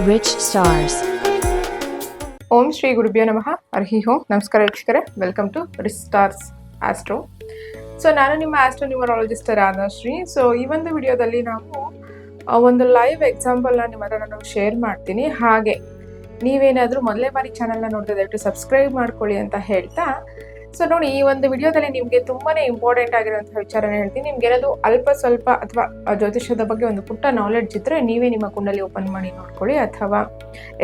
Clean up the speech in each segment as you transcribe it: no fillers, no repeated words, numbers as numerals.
Rich Stars. ಓಂ ಶ್ರೀ ಗುರುಭ್ಯೋ ನಮಃ. ಹರಿ ಓಂ. ನಮಸ್ಕಾರ ವೀಕ್ಷಕರೇ, welcome to rich stars astro. So ನಾನು ನಿಮ್ಮ ಆಸ್ಟ್ರೋ ನ್ಯೂಮರಾಲಜಿಸ್ಟ್ ರಾಧಾಶ್ರೀ. ಸೊ ಈ ಒಂದು ವಿಡಿಯೋದಲ್ಲಿ ನಾವು ಒಂದು ಲೈವ್ ಎಕ್ಸಾಂಪಲ್ನ ನಿಮ್ಮ ಹತ್ರ ನಾನು ಶೇರ್ ಮಾಡ್ತೀನಿ. ಹಾಗೆ ನೀವೇನಾದರೂ ಮೊದಲೇ ಬಾರಿ ಚಾನಲ್ನ ನೋಡಿದ್ರೆ ದಯವಿಟ್ಟು ಸಬ್ಸ್ಕ್ರೈಬ್ ಮಾಡ್ಕೊಳ್ಳಿ ಅಂತ ಹೇಳ್ತಾ, ಸೊ ನೋಡಿ, ಈ ಒಂದು ವಿಡಿಯೋದಲ್ಲಿ ನಿಮಗೆ ತುಂಬಾನೇ ಇಂಪಾರ್ಟೆಂಟ್ ಆಗಿರುವಂತಹ ವಿಚಾರನ ಹೇಳ್ತೀನಿ. ನಿಮ್ಗೆ ಏನಾದ್ರು ಅಲ್ಪ ಸ್ವಲ್ಪ ಅಥವಾ ಜ್ಯೋತಿಷದ ಬಗ್ಗೆ ಒಂದು ಪುಟ್ಟ ನಾಲೆಡ್ಜ್ ಇದ್ರೆ ನೀವೇ ನಿಮ್ಮ ಕುಂಡಲಿ ಓಪನ್ ಮಾಡಿ ನೋಡ್ಕೊಳ್ಳಿ. ಅಥವಾ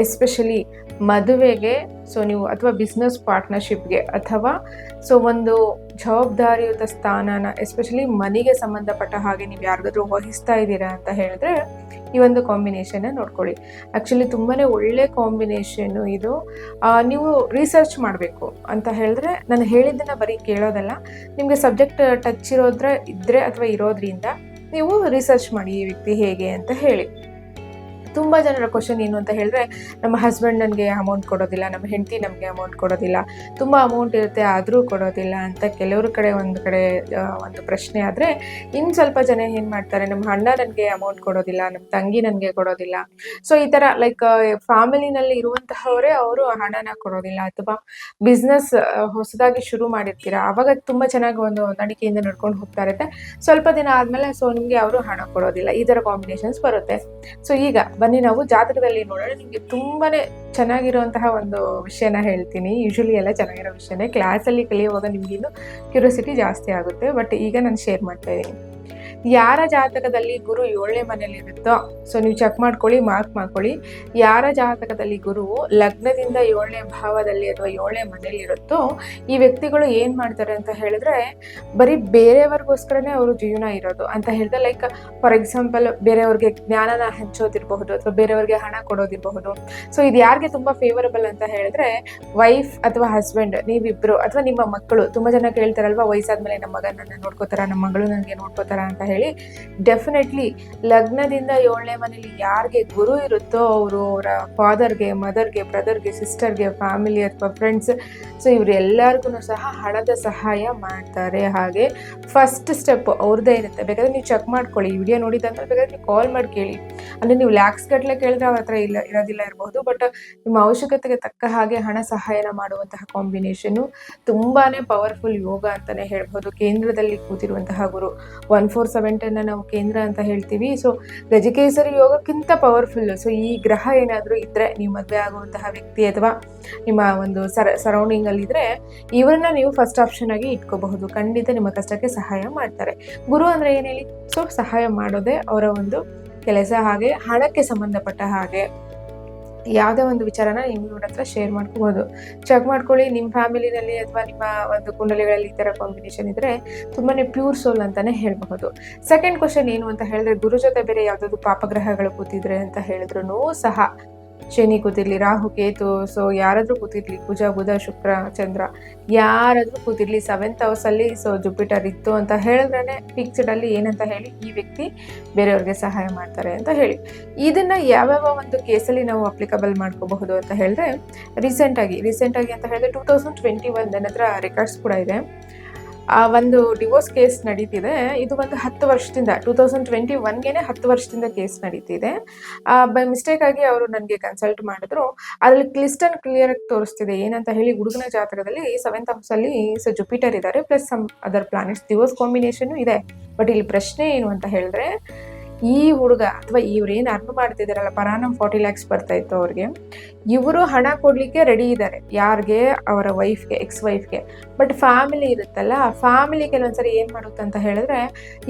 ಎಸ್ಪೆಷಲಿ ಮದುವೆಗೆ, ಸೊ ನೀವು ಅಥವಾ ಬಿಸ್ನೆಸ್ ಪಾರ್ಟ್ನರ್ಶಿಪ್ಗೆ, ಅಥವಾ ಸೊ ಒಂದು ಜವಾಬ್ದಾರಿಯುತ ಸ್ಥಾನನ ಎಸ್ಪೆಷಲಿ ಮನೆಗೆ ಸಂಬಂಧಪಟ್ಟ ಹಾಗೆ ನೀವು ಯಾರಿಗಾದ್ರೂ ವಹಿಸ್ತಾ ಇದ್ದೀರಾ ಅಂತ ಹೇಳಿದ್ರೆ ಈ ಒಂದು ಕಾಂಬಿನೇಷನ್ನ ನೋಡ್ಕೊಳ್ಳಿ. ಆ್ಯಕ್ಚುಲಿ ತುಂಬಾ ಒಳ್ಳೆ ಕಾಂಬಿನೇಷನ್ನು ಇದು. ನೀವು ರಿಸರ್ಚ್ ಮಾಡಬೇಕು ಅಂತ ಹೇಳಿದ್ರೆ, ನಾನು ಹೇಳಿದ್ದನ್ನು ಬರೀ ಕೇಳೋದಲ್ಲ, ನಿಮಗೆ ಸಬ್ಜೆಕ್ಟ್ ಟಚ್ ಇದ್ದರೆ ಅಥವಾ ಇರೋದ್ರಿಂದ ನೀವು ರಿಸರ್ಚ್ ಮಾಡಿ ಈ ವ್ಯಕ್ತಿ ಹೇಗೆ ಅಂತ ಹೇಳಿ. ತುಂಬ ಜನರ ಕ್ವಶನ್ ಏನು ಅಂತ ಹೇಳಿದ್ರೆ, ನಮ್ಮ ಹಸ್ಬೆಂಡ್ ನನಗೆ ಅಮೌಂಟ್ ಕೊಡೋದಿಲ್ಲ, ನಮ್ಮ ಹೆಂಡತಿ ನಮಗೆ ಅಮೌಂಟ್ ಕೊಡೋದಿಲ್ಲ, ತುಂಬ ಅಮೌಂಟ್ ಇರುತ್ತೆ ಆದರೂ ಕೊಡೋದಿಲ್ಲ ಅಂತ ಕೆಲವ್ರ ಕಡೆ ಒಂದು ಪ್ರಶ್ನೆ ಆದರೆ, ಇನ್ನು ಸ್ವಲ್ಪ ಜನ ಏನು ಮಾಡ್ತಾರೆ, ನಮ್ಮ ಅಣ್ಣ ನನಗೆ ಅಮೌಂಟ್ ಕೊಡೋದಿಲ್ಲ, ನಮ್ಮ ತಂಗಿ ನನಗೆ ಕೊಡೋದಿಲ್ಲ. ಸೊ ಈ ಥರ ಲೈಕ್ ಫ್ಯಾಮಿಲಿನಲ್ಲಿ ಇರುವಂತಹವರೇ ಅವರು ಹಣನ ಕೊಡೋದಿಲ್ಲ. ಅಥವಾ ಬಿಸ್ನೆಸ್ ಹೊಸದಾಗಿ ಶುರು ಮಾಡಿರ್ತೀರ, ಆವಾಗ ತುಂಬ ಚೆನ್ನಾಗಿ ಒಂದು ಹೊಂದಾಣಿಕೆಯಿಂದ ನಡ್ಕೊಂಡು ಹೋಗ್ತಾ ಇರುತ್ತೆ. ಸ್ವಲ್ಪ ದಿನ ಆದಮೇಲೆ ಸೊ ನಿಮಗೆ ಅವರು ಹಣ ಕೊಡೋದಿಲ್ಲ. ಈ ಥರ ಕಾಂಬಿನೇಷನ್ಸ್ ಬರುತ್ತೆ. ಸೊ ಈಗ ಬನ್ನಿ ನಾವು ಜಾತಕದಲ್ಲಿ ನೋಡೋಣ. ನಿಮಗೆ ತುಂಬಾನೇ ಚೆನ್ನಾಗಿರುವಂತಹ ಒಂದು ವಿಷಯನ ಹೇಳ್ತೀನಿ. ಯೂಶಲಿ ಎಲ್ಲ ಚೆನ್ನಾಗಿರೋ ವಿಷಯನೇ, ಕ್ಲಾಸಲ್ಲಿ ಕಲಿಯುವಾಗ ನಿಮ್ಗೆ ಇನ್ನು ಕ್ಯೂರಿಯಾಸಿಟಿ ಜಾಸ್ತಿ ಆಗುತ್ತೆ. ಬಟ್ ಈಗ ನಾನು ಶೇರ್ ಮಾಡ್ತಾ ಇದ್ದೀನಿ. ಯಾರ ಜಾತಕದಲ್ಲಿ ಗುರು 7ನೇ ಮನೇಲಿ ಇರುತ್ತೋ, ಸೊ ನೀವು ಚೆಕ್ ಮಾಡ್ಕೊಳ್ಳಿ, ಮಾರ್ಕ್ ಮಾಡ್ಕೊಳ್ಳಿ. ಯಾರ ಜಾತಕದಲ್ಲಿ ಗುರು ಲಗ್ನದಿಂದ 7ನೇ ಭಾವದಲ್ಲಿ ಅಥವಾ 7ನೇ ಮನೇಲಿ ಇರುತ್ತೋ, ಈ ವ್ಯಕ್ತಿಗಳು ಏನು ಮಾಡ್ತಾರೆ ಅಂತ ಹೇಳಿದ್ರೆ, ಬರೀ ಬೇರೆಯವ್ರಿಗೋಸ್ಕರನೇ ಅವರು ಜೀವನ ಇರೋದು ಅಂತ ಹೇಳಿದ್ರೆ, ಲೈಕ್ ಫಾರ್ ಎಕ್ಸಾಂಪಲ್ ಬೇರೆಯವ್ರಿಗೆ ಜ್ಞಾನನ ಹಂಚೋದಿರಬಹುದು, ಅಥವಾ ಬೇರೆಯವ್ರಿಗೆ ಹಣ ಕೊಡೋದಿರಬಹುದು. ಸೊ ಇದು ಯಾರಿಗೆ ತುಂಬ ಫೇವರಬಲ್ ಅಂತ ಹೇಳಿದ್ರೆ, ವೈಫ್ ಅಥವಾ ಹಸ್ಬೆಂಡ್ ನೀವಿಬ್ರು, ಅಥವಾ ನಿಮ್ಮ ಮಕ್ಕಳು. ತುಂಬ ಜನ ಕೇಳ್ತಾರಲ್ವಾ, ವಯಸ್ಸಾದ್ಮೇಲೆ ನಮ್ಮ ಮಗ ನನ್ನ ನೋಡ್ಕೋತಾರ, ನಮ್ಮ ಮಗಳು ನನಗೆ ನೋಡ್ಕೋತಾರ ಅಂತ ಹೇಳಿ. ಡೆಫಿನೆಟ್ಲಿ ಲಗ್ನದಿಂದ 7ನೇ ಮನೇಲಿ ಯಾರಿಗೆ ಗುರು ಇರುತ್ತೋ ಅವರು ಅವರ ಫಾದರ್ಗೆ, ಮದರ್ಗೆ, ಬ್ರದರ್ಗೆ, ಸಿಸ್ಟರ್ಗೆ, ಫ್ಯಾಮಿಲಿ ಅಥವಾ ಫ್ರೆಂಡ್ಸ್, ಸೊ ಇವರೆಲ್ಲರಿಗೂ ಸಹ ಹಣದ ಸಹಾಯ ಮಾಡ್ತಾರೆ. ಹಾಗೆ ಫಸ್ಟ್ ಸ್ಟೆಪ್ ಅವ್ರದ್ದೇ ಇರುತ್ತೆ. ಬೇಕಾದ್ರೆ ನೀವು ಚೆಕ್ ಮಾಡ್ಕೊಳ್ಳಿ, ಈ ವಿಡಿಯೋ ನೋಡಿದಂದ್ರೆ ಬೇಕಾದ್ರೆ ನೀವು ಕಾಲ್ ಮಾಡಿ ಕೇಳಿ. ಅಂದರೆ ನೀವು ಲ್ಯಾಕ್ಸ್ ಗಟ್ಟಲೆ ಕೇಳಿದ್ರೆ ಅವ್ರ ಹತ್ರ ಇರೋದಿಲ್ಲ ಇರಬಹುದು. ಬಟ್ ನಿಮ್ಮ ಅವಶ್ಯಕತೆಗೆ ತಕ್ಕ ಹಾಗೆ ಹಣ ಸಹಾಯನ ಮಾಡುವಂತಹ ಕಾಂಬಿನೇಷನ್ನು ತುಂಬಾ ಪವರ್ಫುಲ್ ಯೋಗ ಅಂತಲೇ ಹೇಳ್ಬೋದು. ಕೇಂದ್ರದಲ್ಲಿ ಕೂತಿರುವಂತಹ ಗುರು 14/7 ನಾವು ಕೇಂದ್ರ ಅಂತ ಹೇಳ್ತೀವಿ. ಸೊ ಗಜಕೇಸರಿ ಯೋಗಕ್ಕಿಂತ ಪವರ್ಫುಲ್ಲು. ಸೊ ಈ ಗ್ರಹ ಏನಾದರೂ ಇದ್ದರೆ, ನೀವು ಮದುವೆ ಆಗುವಂತಹ ವ್ಯಕ್ತಿ ಅಥವಾ ನಿಮ್ಮ ಒಂದು ಸರೌಂಡಿಂಗ್ ಅಲ್ಲಿ ಇದ್ರೆ, ಇವ್ರನ್ನ ನೀವು ಫಸ್ಟ್ ಆಪ್ಷನ್ ಆಗಿ ಇಟ್ಕೋಬಹುದು. ಖಂಡಿತ ನಿಮ್ಮ ಕಷ್ಟಕ್ಕೆ ಸಹಾಯ ಮಾಡ್ತಾರೆ. ಗುರು ಅಂದ್ರೆ ಏನ್ ಹೇಳಿ, ಸೊ ಸಹಾಯ ಮಾಡೋದೇ ಅವರ ಒಂದು ಕೆಲಸ. ಹಾಗೆ ಹಣಕ್ಕೆ ಸಂಬಂಧಪಟ್ಟ ಹಾಗೆ ಯಾವುದೇ ಒಂದು ವಿಚಾರನ ಇವ್ರ ಹತ್ರ ಶೇರ್ ಮಾಡ್ಕೋಬಹುದು. ಚೆಕ್ ಮಾಡ್ಕೊಳ್ಳಿ, ನಿಮ್ಮ ಫ್ಯಾಮಿಲಿನಲ್ಲಿ ಅಥವಾ ನಿಮ್ಮ ಒಂದು ಕುಂಡಲಿಗಳಲ್ಲಿ ಈ ಥರ ಕಾಂಬಿನೇಷನ್ ಇದ್ರೆ ತುಂಬಾನೇ ಪ್ಯೂರ್ ಸೋಲ್ ಅಂತಾನೆ ಹೇಳ್ಬಹುದು. ಸೆಕೆಂಡ್ ಕ್ವಶನ್ ಏನು ಅಂತ ಹೇಳಿದ್ರೆ, ಗುರು ಜೊತೆ ಬೇರೆ ಯಾವುದಾದ್ರು ಪಾಪಗ್ರಹಗಳು ಕೂತಿದ್ರೆ ಅಂತ ಹೇಳಿದ್ರು ಸಹ, ಶನಿ ಕೂತಿರ್ಲಿ, ರಾಹು, ಕೇತು, ಸೊ ಯಾರಾದ್ರೂ ಕೂತಿರ್ಲಿ, ಕುಜ, ಬುಧ, ಶುಕ್ರ, ಚಂದ್ರ ಯಾರಾದ್ರೂ ಕೂತಿರ್ಲಿ, 7th ಹೌಸಲ್ಲಿ ಸೊ ಜುಪಿಟರ್ ಇತ್ತು ಅಂತ ಹೇಳಿದ್ರೆ ಫಿಕ್ಸ್ಡ್ ಅಲ್ಲಿ ಏನಂತ ಹೇಳಿ, ಈ ವ್ಯಕ್ತಿ ಬೇರೆಯವ್ರಿಗೆ ಸಹಾಯ ಮಾಡ್ತಾರೆ ಅಂತ ಹೇಳಿ. ಇದನ್ನ ಯಾವ್ಯಾವ ಒಂದು ಕೇಸಲ್ಲಿ ನಾವು ಅಪ್ಲಿಕಬಲ್ ಮಾಡ್ಕೋಬಹುದು ಅಂತ ಹೇಳಿದ್ರೆ, ರೀಸೆಂಟ್ ಆಗಿ ಅಂತ ಹೇಳಿದ್ರೆ 2021 ನನ್ನ ಹತ್ರ ರೆಕಾರ್ಡ್ಸ್ ಕೂಡ ಇದೆ. ಆ ಒಂದು ಡಿವೋರ್ಸ್ ಕೇಸ್ ನಡೀತಿದೆ. ಇದು ಒಂದು 10 ವರ್ಷದಿಂದ 2021ಗೆ 10 ವರ್ಷದಿಂದ ಕೇಸ್ ನಡೀತಿದೆ. ಬೈ ಮಿಸ್ಟೇಕ್ ಆಗಿ ಅವರು ನನಗೆ ಕನ್ಸಲ್ಟ್ ಮಾಡಿದ್ರು. ಅದರಲ್ಲಿ ಕ್ಲಿಯರ್ ಆಗಿ ತೋರಿಸ್ತಿದೆ ಏನಂತ ಹೇಳಿ, ಹುಡುಗನ ಜಾತಕದಲ್ಲಿ 7th ಹೌಸಲ್ಲಿ ಸೊ ಜುಪಿಟರ್ ಇದ್ದಾರೆ, plus some other planets, divorce combination ಇದೆ. ಬಟ್ ಇಲ್ಲಿ ಪ್ರಶ್ನೆ ಏನು ಅಂತ ಹೇಳಿದ್ರೆ, ಈ ಹುಡುಗ ಅಥವಾ ಇವ್ರೇನು ಅರ್ನ್ ಮಾಡ್ತಿದಾರಲ್ಲ, ಪರಾನಂ 40 lakhs ಬರ್ತಾ ಇತ್ತು ಅವ್ರಿಗೆ, ಇವರು ಹಣ ಕೊಡ್ಲಿಕ್ಕೆ ರೆಡಿ ಇದ್ದಾರೆ. ಯಾರಿಗೆ? ಅವರ ವೈಫ್ಗೆ, ಎಕ್ಸ್ ವೈಫ್ಗೆ. ಬಟ್ ಫ್ಯಾಮಿಲಿ ಇರುತ್ತಲ್ಲ, ಆ ಫ್ಯಾಮಿಲಿ ಕೆಲವೊಂದ್ಸರಿ ಏನು ಮಾಡುತ್ತೆ ಅಂತ ಹೇಳಿದ್ರೆ,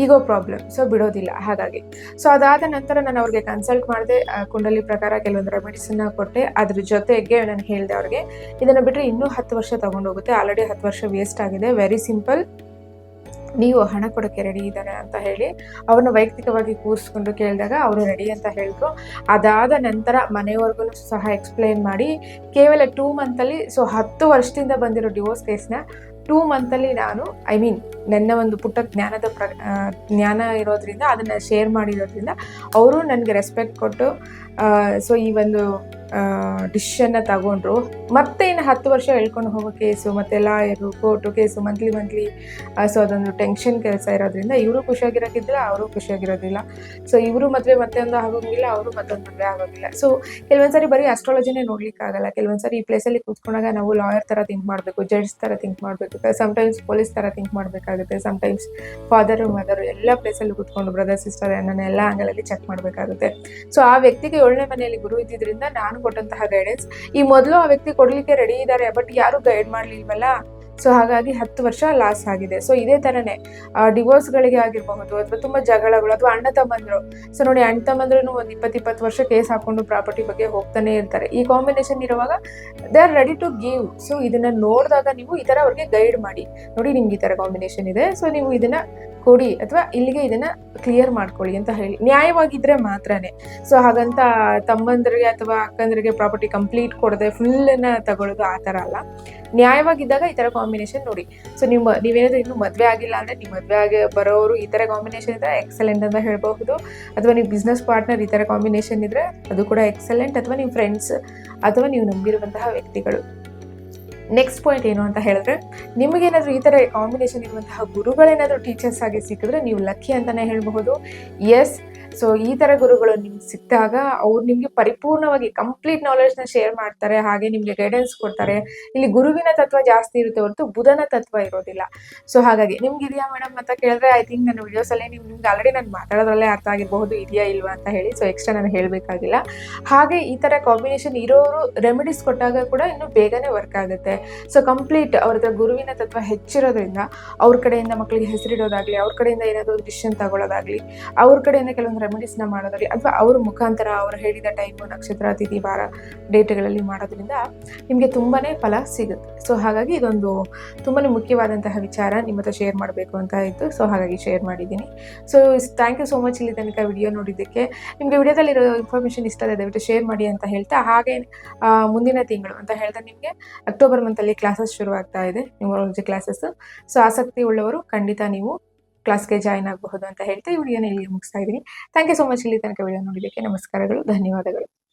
ಈಗೋ ಪ್ರಾಬ್ಲಮ್, ಸೊ ಬಿಡೋದಿಲ್ಲ. ಹಾಗಾಗಿ ಸೊ ಅದಾದ ನಂತರ ನಾನು ಅವ್ರಿಗೆ ಕನ್ಸಲ್ಟ್ ಮಾಡಿದೆ, ಕುಂಡಲಿ ಪ್ರಕಾರ ಕೆಲವೊಂದು ರೆಮಿಡೀಸನ್ನ ಕೊಟ್ಟೆ. ಅದ್ರ ಜೊತೆಗೆ ನಾನು ಹೇಳಿದೆ ಅವ್ರಿಗೆ, ಇದನ್ನು ಬಿಟ್ಟರೆ ಇನ್ನೂ 10 ವರ್ಷ ತಗೊಂಡೋಗುತ್ತೆ, ಆಲ್ರೆಡಿ 10 ವರ್ಷ ವೇಸ್ಟ್ ಆಗಿದೆ. ವೆರಿ ಸಿಂಪಲ್, ನೀವು ಹಣ ಕೊಡೋಕ್ಕೆ ರೆಡಿ ಇದ್ದಾರೆ ಅಂತ ಹೇಳಿ ಅವ್ರನ್ನ ವೈಯಕ್ತಿಕವಾಗಿ ಕೂರಿಸ್ಕೊಂಡು ಕೇಳಿದಾಗ ಅವರು ರೆಡಿ ಅಂತ ಹೇಳಿದ್ರು. ಅದಾದ ನಂತರ ಮನೆಯವ್ರಿಗೂ ಸಹ ಎಕ್ಸ್ಪ್ಲೈನ್ ಮಾಡಿ, ಕೇವಲ 2 ಮಂತಲ್ಲಿ, ಸೊ 10 ವರ್ಷದಿಂದ ಬಂದಿರೋ ಡಿವೋರ್ಸ್ ಕೇಸ್ನ 2 ಮಂತಲ್ಲಿ ನಾನು ನನ್ನ ಒಂದು ಪುಟ್ಟ ಜ್ಞಾನ ಇರೋದ್ರಿಂದ, ಅದನ್ನು ಶೇರ್ ಮಾಡಿರೋದ್ರಿಂದ ಅವರು ನನಗೆ ರೆಸ್ಪೆಕ್ಟ್ ಕೊಟ್ಟು, ಸೊ ಈ ಒಂದು ಡಿಸಿಷನ್ನ ತಗೊಂಡ್ರು. ಮತ್ತೆ ಇನ್ನು 10 ವರ್ಷ ಎಳ್ಕೊಂಡು ಹೋಗೋ ಕೇಸು, ಮತ್ತು lawyer, court case, monthly so ಅದೊಂದು ಟೆನ್ಷನ್ ಕೆಲಸ ಇರೋದ್ರಿಂದ ಇವರು ಖುಷಿಯಾಗಿರೋಕ್ಕಿದ್ದಿಲ್ಲ, ಅವರು ಖುಷಿಯಾಗಿರೋದಿಲ್ಲ. ಸೊ ಇವರು ಮದುವೆ ಮತ್ತೊಂದು ಆಗೋಂಗಿಲ್ಲ, ಅವರು ಮತ್ತೊಂದು ಮದುವೆ ಆಗೋಂಗಿಲ್ಲ. ಸೊ ಕೆಲವೊಂದ್ಸರಿ ಬರೀ ಅಸ್ಟ್ರಾಲಜಿನೇ ನೋಡ್ಲಿಕ್ಕಾಗಲ್ಲ. ಕೆಲವೊಂದ್ಸರಿ ಈ ಪ್ಲೇಸಲ್ಲಿ ಕೂತ್ಕೊಂಡಾಗ ನಾವು ಲಾಯರ್ ಥರ ಥಿಂಕ್ ಮಾಡಬೇಕು, ಜಡ್ಜ್ ಥರ ಥಿಂಕ್ ಮಾಡಬೇಕು, ಸಮ್ಟೈಮ್ಸ್ ಪೊಲೀಸ್ ಥರ ಥಿಂಕ್ ಮಾಡಬೇಕಾಗುತ್ತೆ, ಸಮ್ಟೈಮ್ಸ್ ಫಾದರು ಮದರು ಎಲ್ಲ ಪ್ಲೇಸಲ್ಲಿ ಕೂತ್ಕೊಂಡು ಬ್ರದರ್ ಸಿಸ್ಟರ್ ನನ್ನ ಎಲ್ಲ ಆಂಗಲಲ್ಲಿ ಚೆಕ್ ಮಾಡಬೇಕಾಗುತ್ತೆ. ಸೊ ಆ ವ್ಯಕ್ತಿಗೆ 7ನೇ ಮನೆಯಲ್ಲಿ ಗುರು ಇದ್ದಿದ್ದರಿಂದ ನಾನು ಕೊಟ್ಟಂತಹ ಗೈಡೆನ್ಸ್ ಈ ಮೊದಲು ಆ ವ್ಯಕ್ತಿ ಕೊಡಲಿಕ್ಕೆ ರೆಡಿ ಇದ್ದಾರೆ, ಬಟ್ ಯಾರು ಗೈಡ್ ಮಾಡಲಿಲ್ವಲ್ಲ. ಸೊ ಹಾಗಾಗಿ 10 ವರ್ಷ ಲಾಸ್ ಆಗಿದೆ. ಸೊ ಇದೇ ಥರನೇ ಡಿವೋರ್ಸ್ಗಳಿಗೆ ಆಗಿರಬಹುದು, ಅಥವಾ ತುಂಬ ಜಗಳಗಳು, ಅಥವಾ ಅಣ್ಣ ತಮ್ಮಂದರು. ಸೊ ನೋಡಿ, ಅಣ್ಣ ತಮ್ಮಂದ್ರೂ ಒಂದು 20 ವರ್ಷ ಕೇಸ್ ಹಾಕೊಂಡು ಪ್ರಾಪರ್ಟಿ ಬಗ್ಗೆ ಹೋಗ್ತಾನೆ ಇರ್ತಾರೆ. ಈ ಕಾಂಬಿನೇಷನ್ ಇರುವಾಗ they are ready to give. So ಇದನ್ನ ನೋಡಿದಾಗ ನೀವು ಈ ಥರ ಅವ್ರಿಗೆ ಗೈಡ್ ಮಾಡಿ, ನೋಡಿ ನಿಮ್ಗೆ ಈ ಥರ ಕಾಂಬಿನೇಷನ್ ಇದೆ, ಸೊ ನೀವು ಇದನ್ನ ಕೊಡಿ ಅಥವಾ ಇಲ್ಲಿಗೆ ಇದನ್ನ ಕ್ಲಿಯರ್ ಮಾಡ್ಕೊಳ್ಳಿ ಅಂತ ಹೇಳಿ, ನ್ಯಾಯವಾಗಿದ್ರೆ ಮಾತ್ರನೇ. ಸೊ ಹಾಗಂತ ತಮ್ಮಂದ್ರಿಗೆ ಅಥವಾ ಅಕ್ಕಂದ್ರಿಗೆ ಪ್ರಾಪರ್ಟಿ ಕಂಪ್ಲೀಟ್ ಕೊಡದೆ ಫುಲ್ಲನ್ನ ತಗೊಳ್ಳೋದು ಆ ಥರ ಅಲ್ಲ. ನ್ಯಾಯವಾಗಿದ್ದಾಗ ಈ ಥರ ಕಾಂಬಿನೇಷನ್ ನೋಡಿ. ಸೊ ನೀವೇನಾದ್ರೂ ಇನ್ನೂ ಮದುವೆ ಆಗಿಲ್ಲ ಅಂದರೆ, ನೀವು ಮದುವೆ ಆಗಿ ಬರೋರು ಈ ಥರ ಕಾಂಬಿನೇಷನ್ ಇದ್ದರೆ ಎಕ್ಸಲೆಂಟ್ ಅಂತ ಹೇಳಬಹುದು. ಅಥವಾ ನೀವು ಬಿಸ್ನೆಸ್ ಪಾರ್ಟ್ನರ್ ಈ ಥರ ಕಾಂಬಿನೇಷನ್ ಇದ್ದರೆ ಅದು ಕೂಡ ಎಕ್ಸಲೆಂಟ್. ಅಥವಾ ನೀವು ಫ್ರೆಂಡ್ಸ್ ಅಥವಾ ನೀವು ನಂಬಿರುವಂತಹ ವ್ಯಕ್ತಿಗಳು. ನೆಕ್ಸ್ಟ್ ಪಾಯಿಂಟ್ ಏನು ಅಂತ ಹೇಳಿದ್ರೆ, ನಿಮಗೇನಾದರೂ ಈ ಥರ ಕಾಂಬಿನೇಷನ್ ಇರುವಂತಹ ಗುರುಗಳೇನಾದರೂ ಟೀಚರ್ಸ್ ಆಗಿ ಸಿಕ್ಕಿದ್ರೆ ನೀವು ಲಕ್ಕಿ ಅಂತಲೇ ಹೇಳಬಹುದು. ಎಸ್, ಸೊ ಈ ಥರ ಗುರುಗಳು ನಿಮ್ಗೆ ಸಿಕ್ಕಿದಾಗ ಅವ್ರು ನಿಮಗೆ ಪರಿಪೂರ್ಣವಾಗಿ ಕಂಪ್ಲೀಟ್ ನಾಲೆಡ್ಜ್ನ ಶೇರ್ ಮಾಡ್ತಾರೆ, ಹಾಗೆ ನಿಮಗೆ ಗೈಡೆನ್ಸ್ ಕೊಡ್ತಾರೆ. ಇಲ್ಲಿ ಗುರುವಿನ ತತ್ವ ಜಾಸ್ತಿ ಇರುತ್ತೆ ಹೊರತು ಬುಧನ ತತ್ವ ಇರೋದಿಲ್ಲ. ಸೊ ಹಾಗಾಗಿ ನಿಮ್ಗೆ ಇದೆಯಾ ಮೇಡಮ್ ಅಂತ ಕೇಳಿದ್ರೆ, ಐ ಥಿಂಕ್ ನನ್ನ ವಿಡಿಯೋಸಲ್ಲಿ ನಿಮ್ಗೆ ಆಲ್ರೆಡಿ ನಾನು ಮಾತಾಡೋದ್ರಲ್ಲೇ ಅರ್ಥ ಆಗಿರಬಹುದು ಇದೆಯಾ ಇಲ್ವಾ ಅಂತ ಹೇಳಿ. ಸೊ ಎಕ್ಸ್ಟ್ರಾ ನಾನು ಹೇಳಬೇಕಾಗಿಲ್ಲ. ಹಾಗೆ ಈ ಥರ ಕಾಂಬಿನೇಷನ್ ಇರೋರು ರೆಮಿಡೀಸ್ ಕೊಟ್ಟಾಗ ಕೂಡ ಇನ್ನೂ ಬೇಗನೆ ವರ್ಕ್ ಆಗುತ್ತೆ. ಸೊ ಕಂಪ್ಲೀಟ್ ಅವ್ರ ಹತ್ರ ಗುರುವಿನ ತತ್ವ ಹೆಚ್ಚಿರೋದ್ರಿಂದ ಅವ್ರ ಕಡೆಯಿಂದ ಮಕ್ಕಳಿಗೆ ಹೆಸರಿಡೋದಾಗ್ಲಿ, ಅವ್ರ ಕಡೆಯಿಂದ ಏನಾದರೂ ಡಿಸಿಷನ್ ತಗೊಳ್ಳೋದಾಗ್ಲಿ, ಅವ್ರ ಕಡೆಯಿಂದ ಕೆಲವೊಂದು ರೆಮಿಡೀಸ್ನ ಮಾಡೋದಾಗ್ಲಿ, ಅಥವಾ ಅವ್ರ ಮುಖಾಂತರ ಅವ್ರು ಹೇಳಿದ ಟೈಮು, ನಕ್ಷತ್ರ, ತಿಥಿ, ವಾರ, ಡೇಟ್ಗಳಲ್ಲಿ ಮಾಡೋದ್ರಿಂದ ನಿಮಗೆ ತುಂಬಾ ಫಲ ಸಿಗುತ್ತೆ. ಸೊ ಹಾಗಾಗಿ ಇದೊಂದು ತುಂಬಾ ಮುಖ್ಯವಾದಂತಹ ವಿಚಾರ ನಿಮ್ಮ ಹತ್ರ ಶೇರ್ ಮಾಡಬೇಕು ಅಂತ ಇತ್ತು. ಸೊ ಹಾಗಾಗಿ ಶೇರ್ ಮಾಡಿದ್ದೀನಿ. So thank you so much ಇಲ್ಲಿ ತನಕ ವಿಡಿಯೋ ನೋಡಿದ್ದಕ್ಕೆ. ನಿಮಗೆ ವಿಡಿಯೋದಲ್ಲಿರೋ ಇನ್ಫಾರ್ಮೇಷನ್ ಇಷ್ಟ ಇದೆ ದಯವಿಟ್ಟು ಶೇರ್ ಮಾಡಿ ಅಂತ ಹೇಳ್ತಾ, ಹಾಗೆ ಮುಂದಿನ ತಿಂಗಳು ಅಂತ ಹೇಳ್ತಾ ನಿಮಗೆ ಅಕ್ಟೋಬರ್ ಮಂತಲ್ಲಿ ಕ್ಲಾಸಸ್ ಶುರು ಆಗ್ತಾ ಇದೆ, ನ್ಯೂಮರಾಲಜಿ ಕ್ಲಾಸಸ್. ಸೊ ಆಸಕ್ತಿ ಉಳ್ಳವರು ಖಂಡಿತ ನೀವು ಕ್ಲಾಸ್ಗೆ ಜಾಯ್ನ್ ಆಗಬಹುದು ಅಂತ ಹೇಳ್ತಾ ಈ ವಿಡಿಯೋನ ಇಲ್ಲಿ ಮುಗಿಸ್ತಾ ಇದ್ದೀನಿ. ಥ್ಯಾಂಕ್ ಯು ಸೋ ಮಚ್ ಇಲ್ಲಿ ತನಕ ವಿಡಿಯೋ ನೋಡಿದ್ದಕ್ಕೆ. ನಮಸ್ಕಾರಗಳು, ಧನ್ಯವಾದಗಳು.